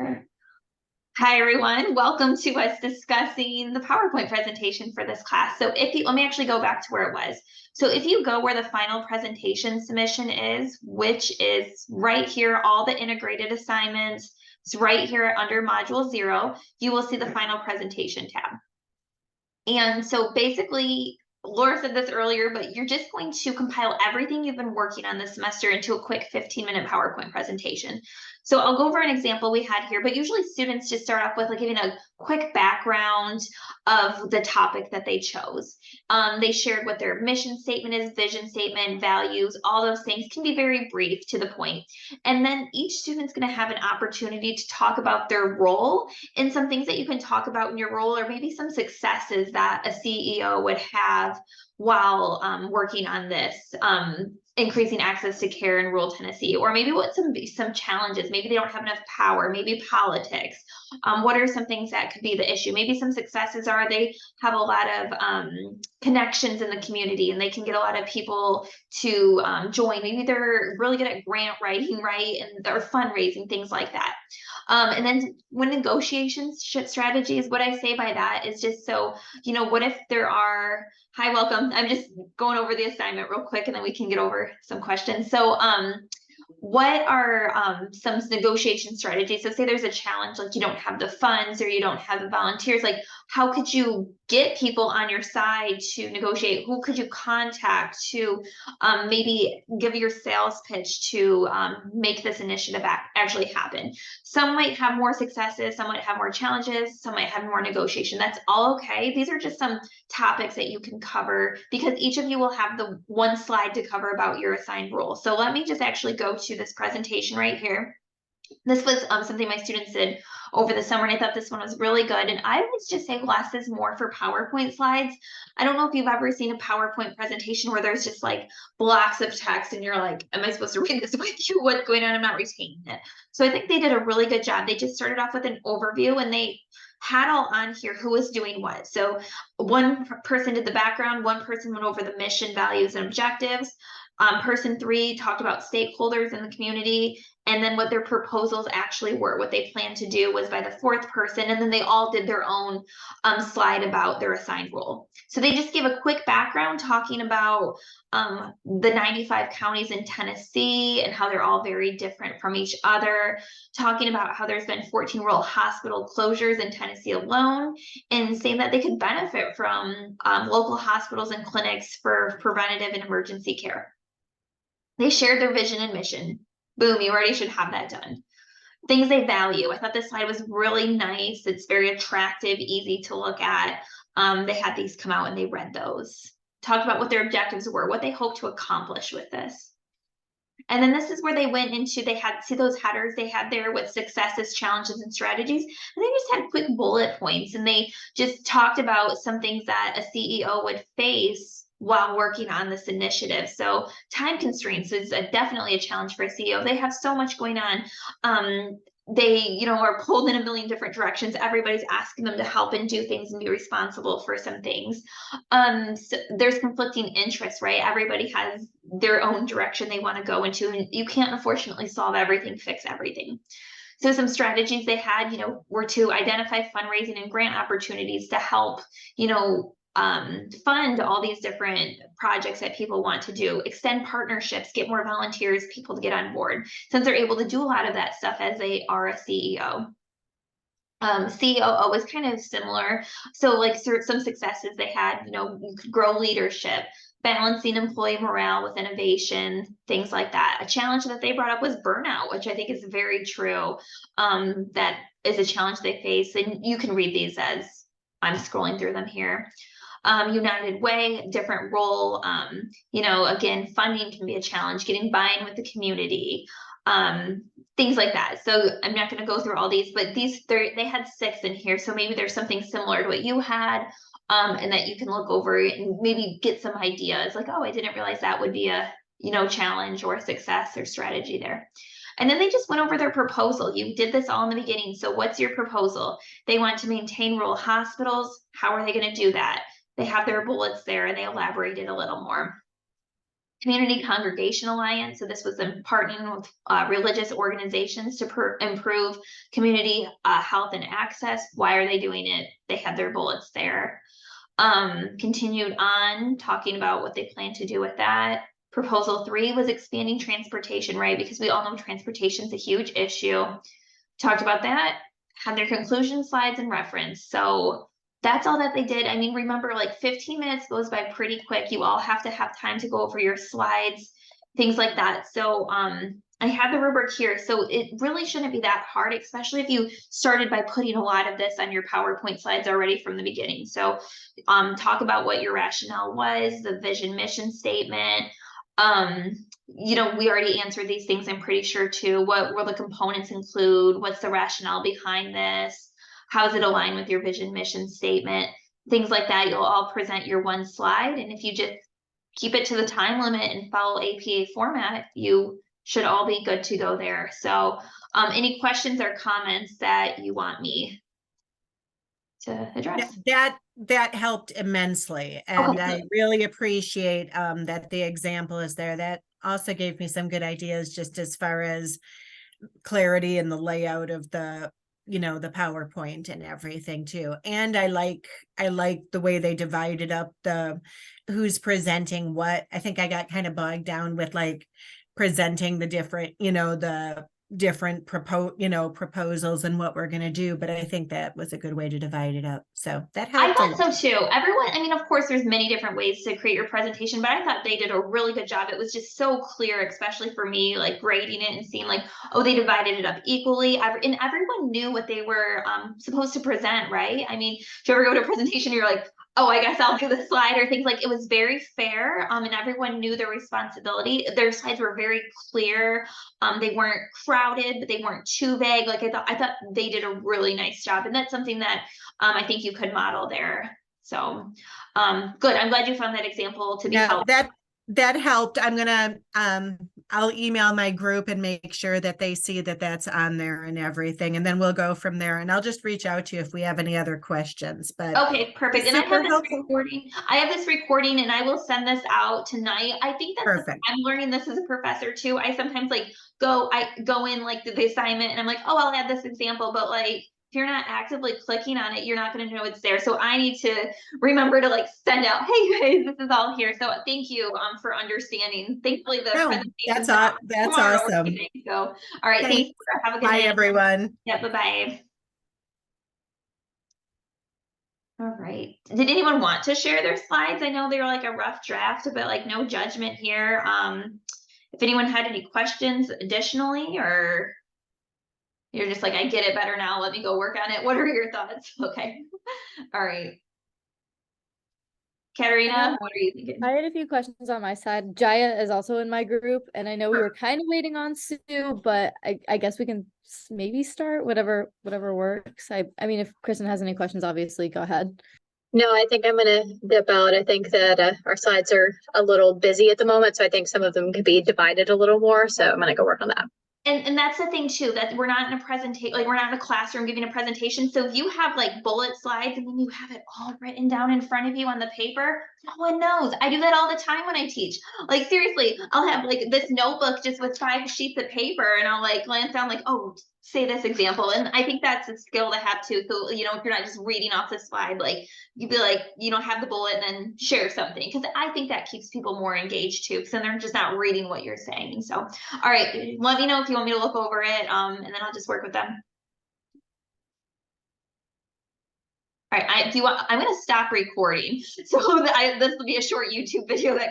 share. Hi, everyone. Welcome to us discussing the PowerPoint presentation for this class. So let me actually go back to where it was. So if you go where the final presentation submission is, which is right here, all the integrated assignments, it's right here under module 0, you will see the final presentation tab. And so basically, Laura said this earlier, but you're just going to compile everything you've been working on this semester into a quick 15-minute PowerPoint presentation. So I'll go over an example we had here, but usually students just start off with like giving a quick background of the topic that they chose. They shared what their mission statement is, vision statement, values, all those things can be very brief to the point. And then each student's going to have an opportunity to talk about their role and some things that you can talk about in your role, or maybe some successes that a CEO would have while working on this, increasing access to care in rural Tennessee, or maybe what some challenges, maybe they don't have enough power, maybe politics. What are some things that could be the issue? Maybe some successes are they have a lot of connections in the community and they can get a lot of people to join. Maybe they're really good at grant writing, right? And they're fundraising, things like that. And then when negotiations strategies, what I say by that is just so, what if there are, hi, welcome. I'm just going over the assignment real quick and then we can get over some questions. So, what are some negotiation strategies? So say there's a challenge, like you don't have the funds or you don't have the volunteers, like how could you get people on your side to negotiate? Who could you contact to maybe give your sales pitch to make this initiative actually happen? Some might have more successes, some might have more challenges, some might have more negotiation. That's all okay. These are just some topics that you can cover because each of you will have the one slide to cover about your assigned role. So let me just actually go to this presentation right here. This was something my students did over the summer, and I thought this one was really good. And I would just say less is more for PowerPoint slides. I don't know if you've ever seen a PowerPoint presentation where there's just like blocks of text and you're like, am I supposed to read this with you? What's going on? I'm not retaining it. So I think they did a really good job. They just started off with an overview and they had all on here who was doing what. So one person did the background, one person went over the mission, values, and objectives. Person 3 talked about stakeholders in the community and then what their proposals actually were. What they planned to do was by the 4th person, and then they all did their own slide about their assigned role. So they just gave a quick background talking about the 95 counties in Tennessee and how they're all very different from each other, talking about how there's been 14 rural hospital closures in Tennessee alone, and saying that they could benefit from local hospitals and clinics for preventative and emergency care. They shared their vision and mission. Boom, you already should have that done. Things they value. I thought this slide was really nice. It's very attractive, easy to look at. They had these come out and they read those. Talked about what their objectives were, what they hope to accomplish with this. And then this is where they went into, they had, see those headers they had there with successes, challenges, and strategies. And they just had quick bullet points and they just talked about some things that a CEO would face while working on this initiative. So time constraints is definitely a challenge for a CEO. They have so much going on. They, are pulled in a million different directions. Everybody's asking them to help and do things and be responsible for some things. So there's conflicting interests, right? Everybody has their own direction they want to go into, and you can't unfortunately solve everything, fix everything. So some strategies they had, were to identify fundraising and grant opportunities to help, fund all these different projects that people want to do, extend partnerships, get more volunteers, people to get on board, since they're able to do a lot of that stuff as they are a CEO. COO was kind of similar. So like some successes they had, you could grow leadership, balancing employee morale with innovation, things like that. A challenge that they brought up was burnout, which I think is very true. That is a challenge they face. And you can read these as I'm scrolling through them here. United Way, different role. Again, funding can be a challenge, getting buy-in with the community, things like that. So I'm not going to go through all these, but they had 6 in here. So maybe there's something similar to what you had, and that you can look over and maybe get some ideas like, oh, I didn't realize that would be a, challenge or a success or strategy there. And then they just went over their proposal. You did this all in the beginning. So what's your proposal? They want to maintain rural hospitals. How are they going to do that? They have their bullets there and they elaborated a little more. Community Congregation Alliance. So this was in partnering with religious organizations to improve community health and access. Why are they doing it? They had their bullets there. Continued on talking about what they plan to do with that. Proposal 3 was expanding transportation, right? Because we all know transportation is a huge issue. Talked about that, had their conclusion slides and reference. So that's all that they did. I mean, remember, like 15 minutes goes by pretty quick. You all have to have time to go over your slides, things like that. So I have the rubric here. So it really shouldn't be that hard, especially if you started by putting a lot of this on your PowerPoint slides already from the beginning. So talk about what your rationale was, the vision mission statement. You know, we already answered these things, I'm pretty sure too. What will the components include? What's the rationale behind this? How does it align with your vision mission statement? Things like that. You'll all present your one slide. And if you just keep it to the time limit and follow APA format, you should all be good to go there. So any questions or comments that you want me to address? That helped immensely. And Okay. I really appreciate that the example is there. That also gave me some good ideas just as far as clarity and the layout of the, you know, the PowerPoint and everything too. And I like the way they divided up the who's presenting what. I think I got kind of bogged down with like presenting the different, you know, the different proposals and what we're going to do, but I think that was a good way to divide it up. So that I helped a lot. thought so too. Everyone, I mean, of course, there's many different ways to create your presentation, but I thought they did a really good job. It was just so clear, especially for me, like grading it and seeing like, oh, they divided it up equally. And everyone knew what they were supposed to present, right? I mean, do you ever go to a presentation, you're like, oh, I guess I'll do the slide or things like it was very fair. And everyone knew their responsibility. Their slides were very clear. They weren't crowded, but they weren't too vague. Like I thought they did a really nice job. And that's something that I think you could model there. So good. I'm glad you found that example to be helpful. That helped. I'm gonna I'll email my group and make sure that they see that that's on there and everything, and then we'll go from there. And I'll just reach out to you if we have any other questions. But okay, perfect. And I have this helpful. recording. I have this recording, and I will send this out tonight. I think that Perfect. I'm learning this as a professor too. I sometimes like I go in like the assignment, and I'm like, oh, I'll add this example, but like if you're not actively clicking on it, you're not going to know it's there. So I need to remember to like send out, hey guys, this is all here. So thank you for understanding. Thankfully the presentation that's awesome. So all right, thanks. Have a good night. Bye everyone. Yeah, bye-bye. All right. Did anyone want to share their slides? I know they were like a rough draft, but like no judgment here. If anyone had any questions additionally, or you're just like, I get it better now, let me go work on it. What are your thoughts? Okay. All right. Katerina, what are you thinking? I had a few questions on my side. Jaya is also in my group, and I know we were kind of waiting on Sue, but I guess we can maybe start whatever works. I mean, if Kristen has any questions, obviously go ahead. No, I think I'm going to dip out. I think that our slides are a little busy at the moment, so I think some of them could be divided a little more. So I'm going to go work on that. And that's the thing too, that we're not in a presentation, like we're not in a classroom giving a presentation. So if you have like bullet slides and then you have it all written down in front of you on the paper, no one knows. I do that all the time when I teach. Like seriously, I'll have like this notebook just with 5 sheets of paper, and I'll like glance down like, oh, say this example. And I think that's a skill to have too. So, you know, if you're not just reading off the slide, like you'd be like, you know, have the bullet and then share something. Cause I think that keeps people more engaged too. Cause then they're just not reading what you're saying. So, all right, let me know if you want me to look over it. And then I'll just work with them. All right, I'm going to stop recording. So this will be a short YouTube video that goes